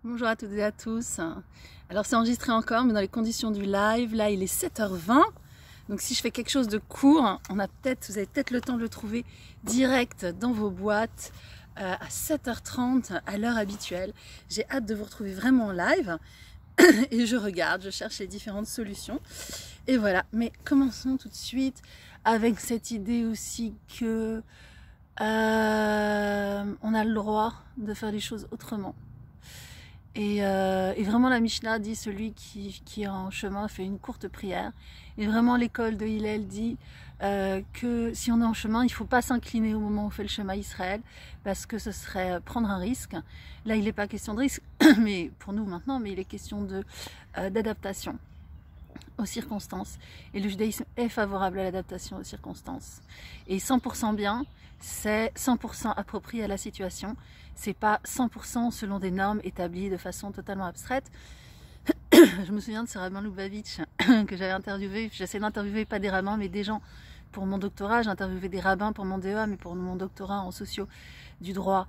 Bonjour à toutes et à tous. Alors c'est enregistré encore, mais dans les conditions du live, là il est 7h20. Donc si je fais quelque chose de court, vous avez peut-être le temps de le trouver direct dans vos boîtes à 7h30 à l'heure habituelle. J'ai hâte de vous retrouver vraiment en live et je cherche les différentes solutions. Et voilà, mais commençons tout de suite avec cette idée aussi que on a le droit de faire les choses autrement. Et vraiment la Mishnah dit celui qui est en chemin fait une courte prière. Et vraiment l'école de Hillel dit que si on est en chemin, il ne faut pas s'incliner au moment où on fait le chemin Israël, parce que ce serait prendre un risque. Là il n'est pas question de risque, mais pour nous maintenant, mais il est question d'adaptation aux circonstances. Et le judaïsme est favorable à l'adaptation aux circonstances. Et 100% bien, c'est 100% approprié à la situation. C'est pas 100% selon des normes établies de façon totalement abstraite. Je me souviens de ce rabbin Lubavitch que j'avais interviewé. J'essaie d'interviewer pas des rabbins, mais des gens pour mon doctorat. J'ai interviewé des rabbins pour mon DEA, mais pour mon doctorat en sociaux du droit.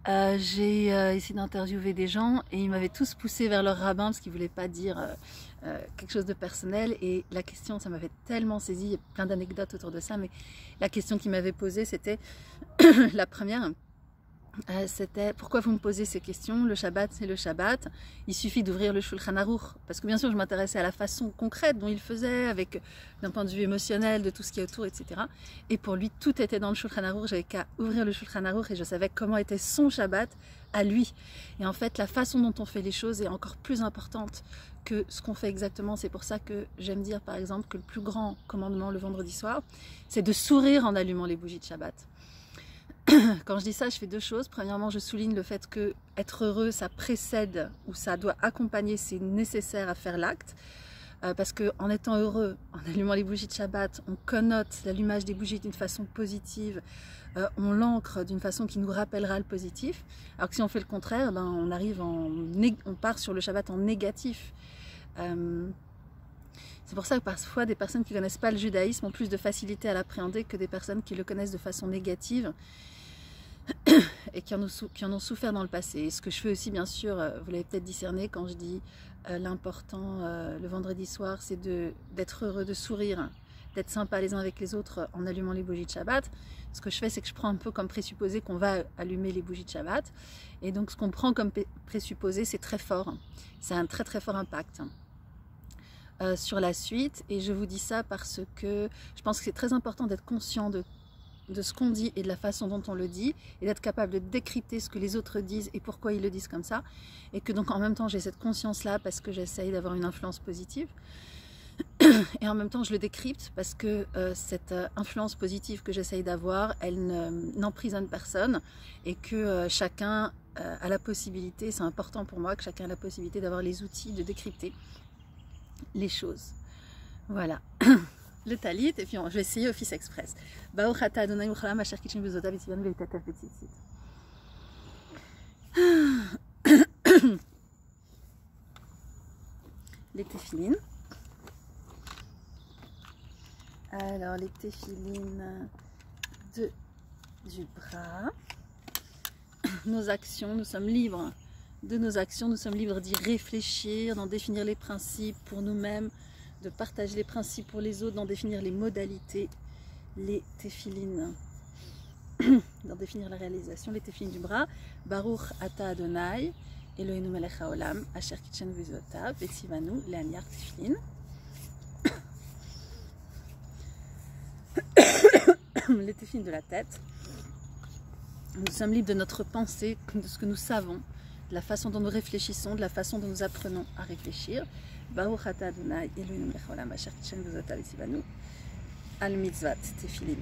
J'ai essayé d'interviewer des gens et ils m'avaient tous poussé vers leur rabbin parce qu'ils ne voulaient pas dire quelque chose de personnel. Et la question, ça m'avait tellement saisi, il y a plein d'anecdotes autour de ça, mais la question qu'ils m'avaient posée, c'était la première. C'était pourquoi vous me posez ces questions? Le Shabbat, c'est le Shabbat. Il suffit d'ouvrir le Shulchan Aruch. Parce que bien sûr, je m'intéressais à la façon concrète dont il faisait, avec d'un point de vue émotionnel, de tout ce qui est autour, etc. Et pour lui, tout était dans le Shulchan Aruch. J'avais qu'à ouvrir le Shulchan Aruch et je savais comment était son Shabbat à lui. Et en fait, la façon dont on fait les choses est encore plus importante que ce qu'on fait exactement. C'est pour ça que j'aime dire, par exemple, que le plus grand commandement le vendredi soir, c'est de sourire en allumant les bougies de Shabbat. Quand je dis ça, je fais deux choses. Premièrement, je souligne le fait que être heureux, ça précède ou ça doit accompagner, c'est nécessaire à faire l'acte. Parce qu'en étant heureux, en allumant les bougies de Shabbat, on connote l'allumage des bougies d'une façon positive, on l'ancre d'une façon qui nous rappellera le positif. Alors que si on fait le contraire, ben, on part sur le Shabbat en négatif. C'est pour ça que parfois des personnes qui ne connaissent pas le judaïsme ont plus de facilité à l'appréhender que des personnes qui le connaissent de façon négative et qui en ont souffert dans le passé. Et ce que je fais aussi, bien sûr, vous l'avez peut-être discerné quand je dis l'important le vendredi soir, c'est d'être heureux, de sourire, d'être sympa les uns avec les autres en allumant les bougies de Shabbat. Ce que je fais, c'est que je prends un peu comme présupposé qu'on va allumer les bougies de Shabbat. Et donc ce qu'on prend comme présupposé, c'est très fort. C'est un très très fort impact sur la suite. Et je vous dis ça parce que je pense que c'est très important d'être conscient de ce qu'on dit et de la façon dont on le dit, et d'être capable de décrypter ce que les autres disent et pourquoi ils le disent comme ça, et que donc en même temps j'ai cette conscience-là parce que j'essaye d'avoir une influence positive, et en même temps je le décrypte parce que cette influence positive que j'essaye d'avoir, elle n'emprisonne personne, et que chacun a la possibilité, c'est important pour moi que chacun a la possibilité d'avoir les outils de décrypter les choses. Voilà. Le talit, et puis je vais essayer Office Express. Baruch atah Adonai u'chalam asher kitchen bezotav etzivanu le'itataf b'tzitzit. Les téphilines. Alors, les téphilines du bras. Nos actions, nous sommes libres de nos actions, nous sommes libres d'y réfléchir, d'en définir les principes pour nous-mêmes, de partager les principes pour les autres, d'en définir les modalités, les téphilines, d'en définir la réalisation, les téphilines du bras. Baruch atah Adonai, Eloheinu melech haolam, asher kitchen v'zotav, v'tzivanu le'aniach téphilin. Les téphilines de la tête. Nous sommes libres de notre pensée, de ce que nous savons, de la façon dont nous réfléchissons, de la façon dont nous apprenons à réfléchir. Baruch atah Adonai Eloheinu melech haolam asher kitchen v'zotav v'tzivanu al mitzvat tefillin.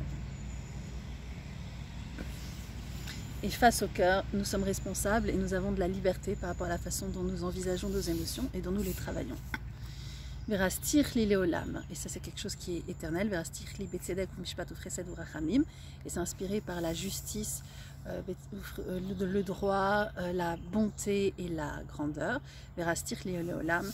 Et face au cœur, nous sommes responsables et nous avons de la liberté par rapport à la façon dont nous envisageons nos émotions et dont nous les travaillons. Verastir li leolam, et ça c'est quelque chose qui est éternel. Verastir li betzedek u'mishpat u'chesed u'rachamim, et c'est inspiré par la justice, le droit, la bonté et la grandeur. Verastir li leolam,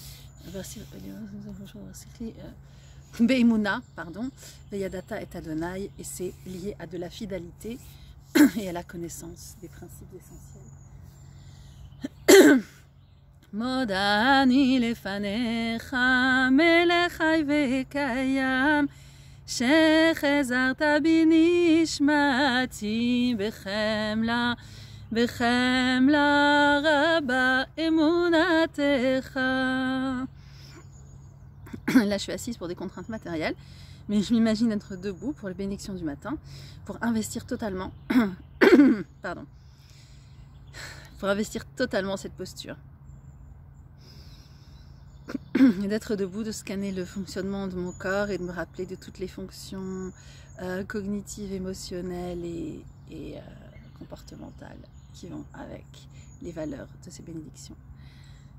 be'imuna, pardon, ve'yadata et Adonai, et c'est lié à de la fidélité et à la connaissance des principes essentiels. מודעני לפניך, מלך חי וקיים, שחזרת בי נשמתי בחמלה, בחמלה רבה אמונתך. Là, je suis assise pour des contraintes matérielles, mais je m'imagine être debout pour les bénédictions du matin, pour investir totalement, pardon, pour investir totalement cette posture. Et d'être debout, de scanner le fonctionnement de mon corps et de me rappeler de toutes les fonctions cognitives, émotionnelles et comportementales qui vont avec les valeurs de ces bénédictions.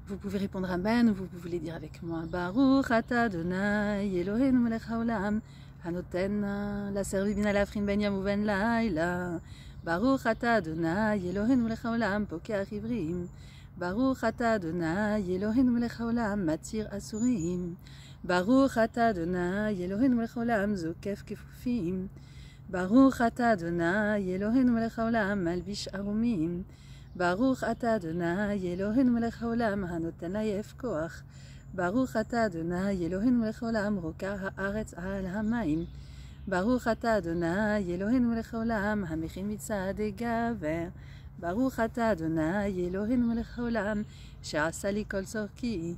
Vous pouvez répondre Amen ou vous pouvez les dire avec moi. Baruch ata Adonai Eloheinu melech haolam hanoten laservi bin alafrin ben yam uben laila. Baruch ata Adonai Eloheinu melech haolam pokeach ivrim. Baruch ata Adonai Eloheinu melech haolam matir asurim. Baruch ata Adonai Eloheinu melech haolam zokef kefufim. Baruch ata Adonai Eloheinu melech haolam malbish arumim. Baruch ata Adonai Eloheinu melech haolam hanoten layef koach. Baruch ata Adonai Eloheinu melech haolam rokar haaretz al hamayim. Baruch ata Adonai Eloheinu melech haolam hamechin mitzadei gaver. Baruch ata Adonai Eloheinu melech haolam she'asa li kol tzorki.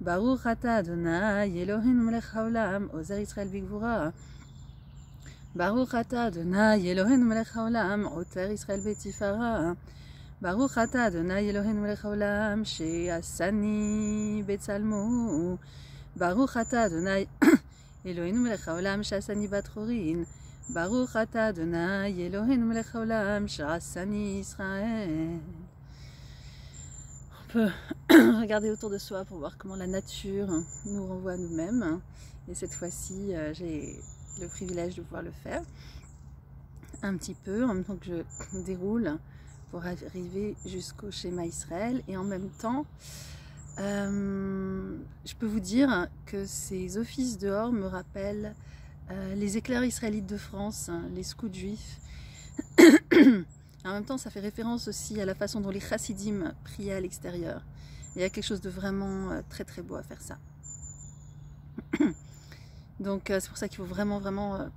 Baruch ata Adonai Eloheinu melech haolam ozer Yisrael bigvura. Baruch ata Adonai Eloheinu melech haolam oter Yisrael betifara. Baruch ata Adonai Eloheinu melech haolam she'asani betzalmo. Baruch ata Adonai Eloheinu melech haolam she'asani bat chorin. Baruch ata Adonai Eloheinu melech haolam she'asani Israël. On peut regarder autour de soi pour voir comment la nature nous renvoie à nous-mêmes. Et cette fois-ci, j'ai le privilège de pouvoir le faire un petit peu en même temps que je déroule pour arriver jusqu'au schéma Israël. Et en même temps, je peux vous dire que ces offices dehors me rappellent les éclairs israélites de France, les scouts juifs. En même temps, ça fait référence aussi à la façon dont les chassidim priaient à l'extérieur. Il y a quelque chose de vraiment très très beau à faire ça. Donc c'est pour ça qu'il faut vraiment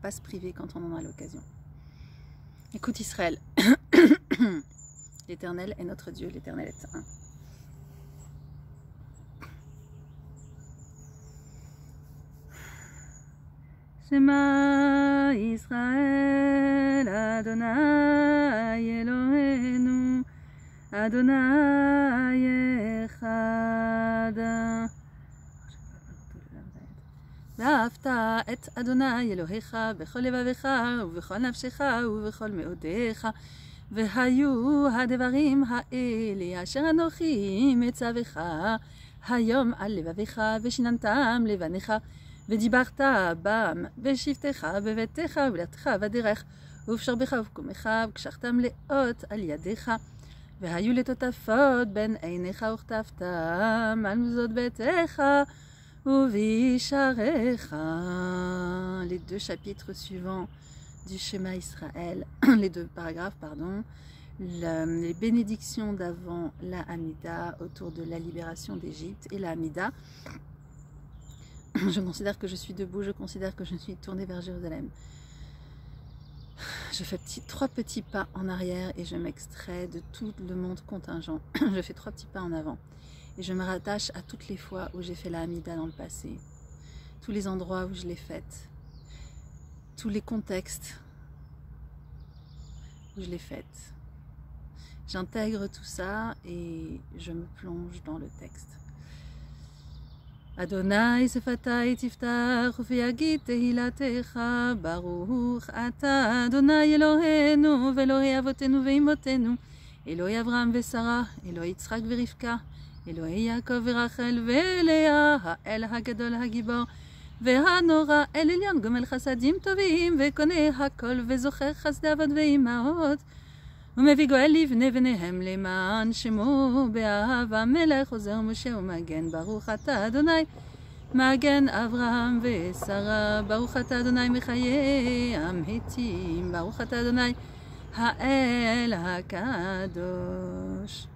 pas se priver quand on en a l'occasion. Écoute Israël, l'Éternel est notre Dieu, l'Éternel est un. Shema Israël, Adonai Eloheinu, Adonai Echad. ואהבת את אדוני אלוהיך בכל לבביך ובכל נפשך ובכל מאודיך, והיו הדברים האלה אשר אנוכי מצווך היום על לבביך ושיננתם לבניך, ודיברת בם בשבתך בביתך ובלתך בדרך ובשרבך ובקומך וקשרתם לאות על ידיך, והיו לטוטפות בין עיניך וכתבתם על מזוזות ביתך les deux chapitres suivants du schéma Israël, les deux paragraphes, pardon, les bénédictions d'avant la Hamida autour de la libération d'Égypte et la Hamida. Je considère que je suis debout, je considère que je suis tournée vers Jérusalem. Je fais trois petits pas en arrière et je m'extrais de tout le monde contingent. Je fais 3 petits pas en avant. Et je me rattache à toutes les fois où j'ai fait la Hamida dans le passé, tous les endroits où je l'ai faite, tous les contextes où je l'ai faite. J'intègre tout ça et je me plonge dans le texte. Adonai sefatai tiftach ufiyagid tehilatecha baruch ata Adonai Eloheinu ve'Elohei avotenu ve'imotenu Eloi Avraham ve'Sara Eloi Yitzchak ve'Rivka אלוהי יעקב ורחל ולאה, האל הגדול הגיבור והנורא, אל עליון גומל חסדים טובים וקונה הכל וזוכר חסדי אבות ואימהות ומביא גואל לבני בניהם למען שמו באהבה, מלך עוזר משה ומגן. ברוך אתה אדוני מגן אברהם ושרה, ברוך אתה אדוני מחיי המתים, ברוך אתה אדוני האל הקדוש.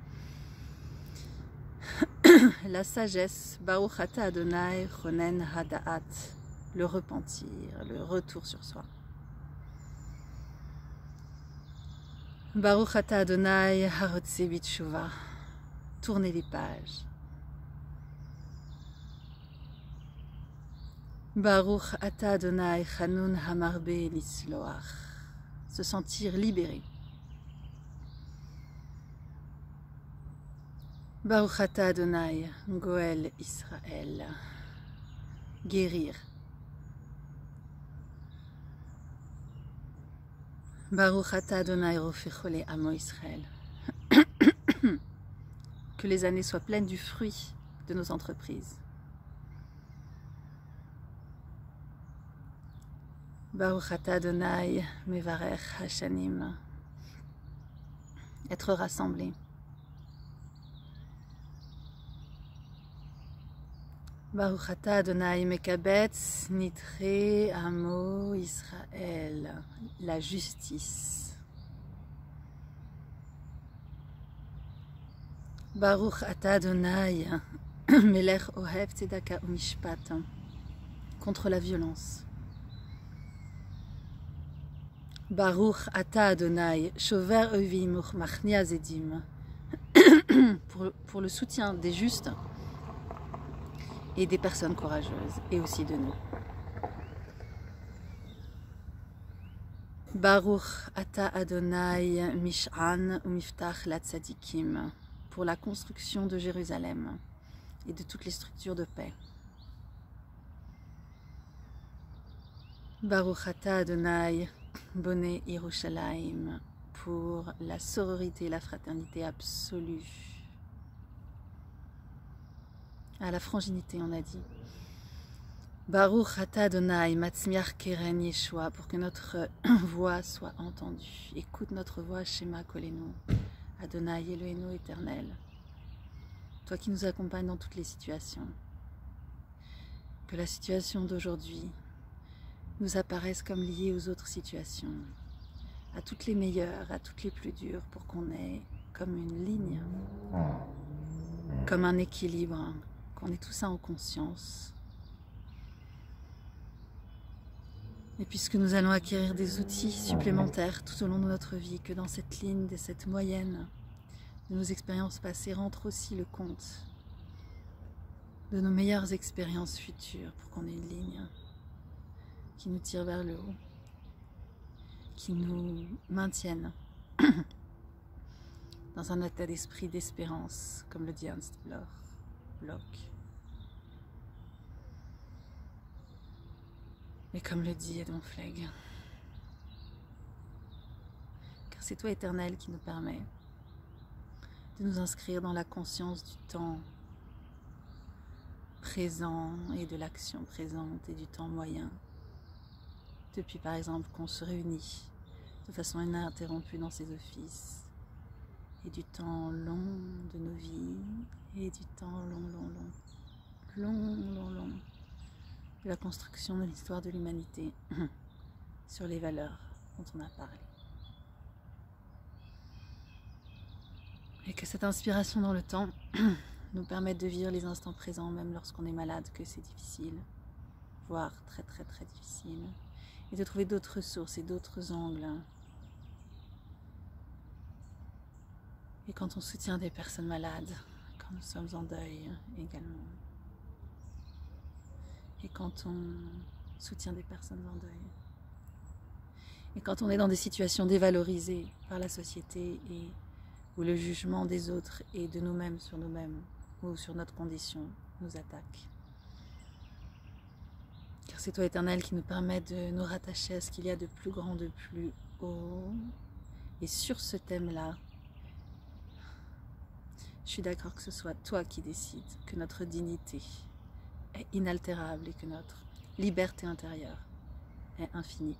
la sagesse, Baruch Ata Adonai Chonen Hadaat, le repentir, le retour sur soi. Baruch Ata Adonai Harotse Bitshuva, tourner les pages. Baruch Ata Adonai Chanun Hamarbe Lisloach, se sentir libéré. Baruch Ata Adonai Goel Israël, guérir. Baruch Ata Adonai Rofé Cholé Amo Israël, que les années soient pleines du fruit de nos entreprises. Baruch Ata Adonai Mevarech Hashanim, être rassemblés. Baruch Ata Adonai Mekabetz Nitre Amo Israël, la justice. Baruch Ata Adonai Melech Ohev Tzedaka Umishpat, contre la violence. Baruch Ata Adonai Shover Ovim Uchmachnia Zedim, pour le soutien des justes et des personnes courageuses, et aussi de nous. Baruch Ata Adonai Mish'an Umiftach la Tzadikim, pour la construction de Jérusalem et de toutes les structures de paix. Baruch Ata Adonai Boné Yerushalayim, pour la sororité et la fraternité absolue. À la frangilité, on a dit. Baruch Ata Adonai Matzmiach Keren Yeshua, pour que notre voix soit entendue. Écoute notre voix, Shema Kolenu, Adonai Eloheinu éternel. Toi qui nous accompagnes dans toutes les situations. Que la situation d'aujourd'hui nous apparaisse comme liée aux autres situations, à toutes les meilleures, à toutes les plus dures, pour qu'on ait comme une ligne, comme un équilibre, qu'on ait tout ça en conscience. Et puisque nous allons acquérir des outils supplémentaires tout au long de notre vie, que dans cette ligne, de cette moyenne de nos expériences passées rentre aussi le compte de nos meilleures expériences futures, pour qu'on ait une ligne qui nous tire vers le haut, qui nous maintienne dans un état d'esprit d'espérance, comme le dit Ernst Bloch. Et comme le dit Edmond Flegg, car c'est toi, Éternel, qui nous permet de nous inscrire dans la conscience du temps présent et de l'action présente et du temps moyen. Depuis par exemple qu'on se réunit de façon ininterrompue dans ces offices, et du temps long de nos vies, et du temps long de la construction de l'histoire de l'humanité sur les valeurs dont on a parlé. Et que cette inspiration dans le temps nous permette de vivre les instants présents, même lorsqu'on est malade, que c'est difficile, voire très difficile. Et de trouver d'autres sources et d'autres angles. Et quand on soutient des personnes malades, quand nous sommes en deuil également. Et quand on soutient des personnes en deuil. Et quand on est dans des situations dévalorisées par la société et où le jugement des autres et de nous-mêmes sur nous-mêmes ou sur notre condition nous attaque. Car c'est toi, Éternel, qui nous permet de nous rattacher à ce qu'il y a de plus grand, de plus haut. Et sur ce thème-là, je suis d'accord que ce soit toi qui décides que notre dignité est inaltérable et que notre liberté intérieure est infinie.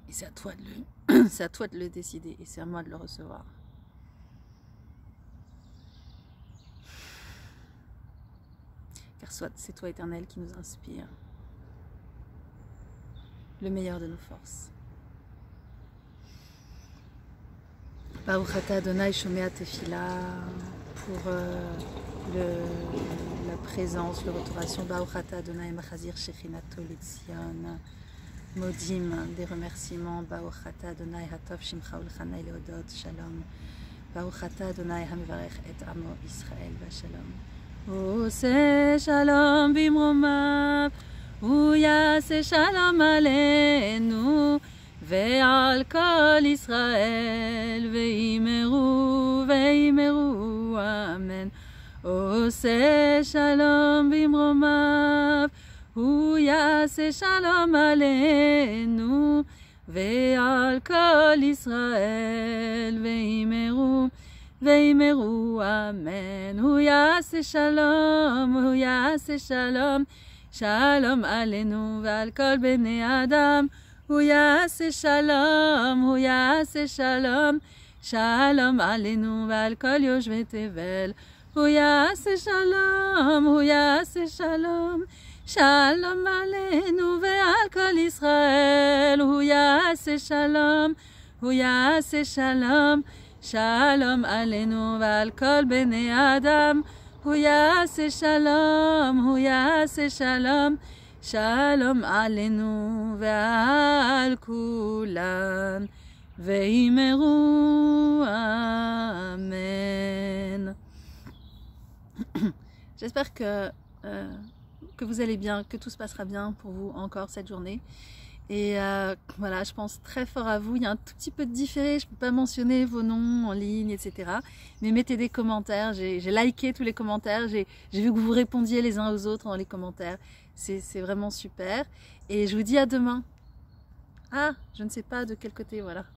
Et c'est à toi de le décider et c'est à moi de le recevoir. Car c'est toi, Éternel, qui nous inspire le meilleur de nos forces. Baruch Ata Adonai Shomea Tefila. pour la présence, le retoration. Baruch Ata Adonai Machazir Shechinato Litzion. Modim, des remerciements. Baruch Ata Adonai Hatov Shimcha Ulchanai Leodot Shalom. Baruch Ata Adonai Hamivarech et Amo Israël Vashalom. Ose Shalom Bimromav, Uyase Shalom Aleinu, Ve'al Kol Israël, Ve'imeru, Ve'imeru, Amen. Ose Shalom Bimromav, Uyase Shalom Aleinu, Ve'al Kol Israël, Ve'imeru, Ve'imeru, Amen. Uyase Shalom, Uyase Shalom, Shalom Aleinu, Ve'al Kol Bnei Adam. Uyase Shalom, Uyase Shalom, Shalom Aleinu, Ve'al Kol Yoshvei Tevel. Uyase Shalom, Uyase Shalom, Shalom Aleinu, Ve'al Kol Israël. Uyase Shalom, Uyase Shalom, Shalom Aleinu, Ve'al Kol Bnei Adam. Uyase Shalom, Uyase Shalom, Shalom Aleinu, Ve'al Kulan, Ve'imeru, Amen. J'espère que vous allez bien, que tout se passera bien pour vous encore cette journée. Et voilà, je pense très fort à vous. Il y a un tout petit peu de différé, je ne peux pas mentionner vos noms en ligne, etc. Mais mettez des commentaires, j'ai liké tous les commentaires, j'ai vu que vous répondiez les uns aux autres dans les commentaires. C'est vraiment super. Et je vous dis à demain. Ah, je ne sais pas de quel côté, voilà.